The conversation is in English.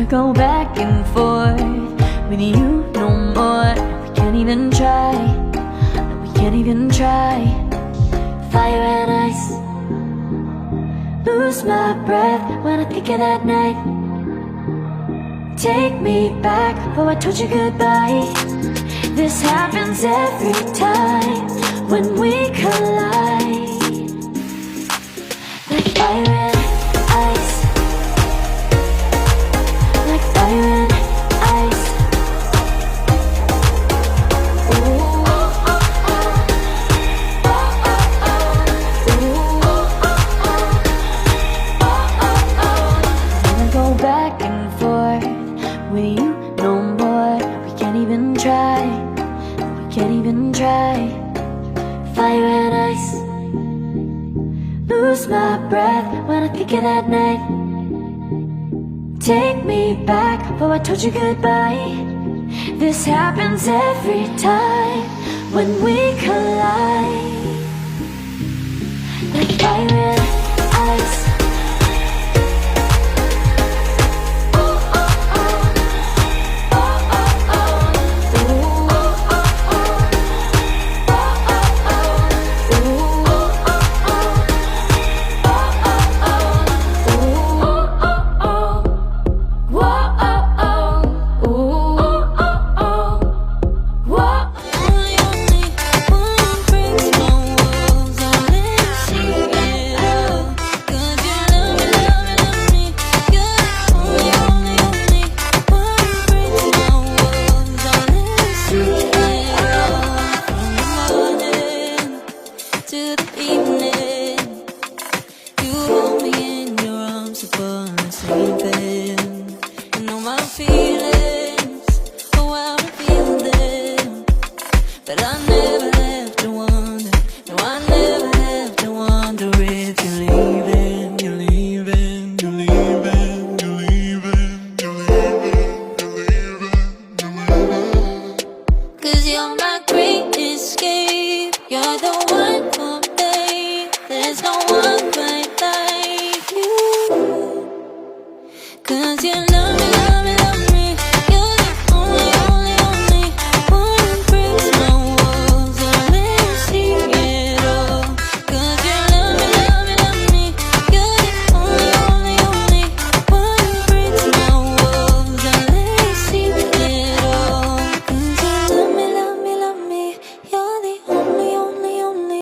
go back and forth with you no more. We can't even try, no, we can't even try. Fire and ice, lose my breath when I think of that night. Take me back, oh I told you goodbye. This happens every time when we collide. Like fire and ice, like fire and ice. Ooh. Wanna go back and forth with you no more. We can't even try, we can't even try. Fire and ice, lose my breath when I think of that night. Take me back, oh I told you goodbye. This happens every time when we collide. Like fire and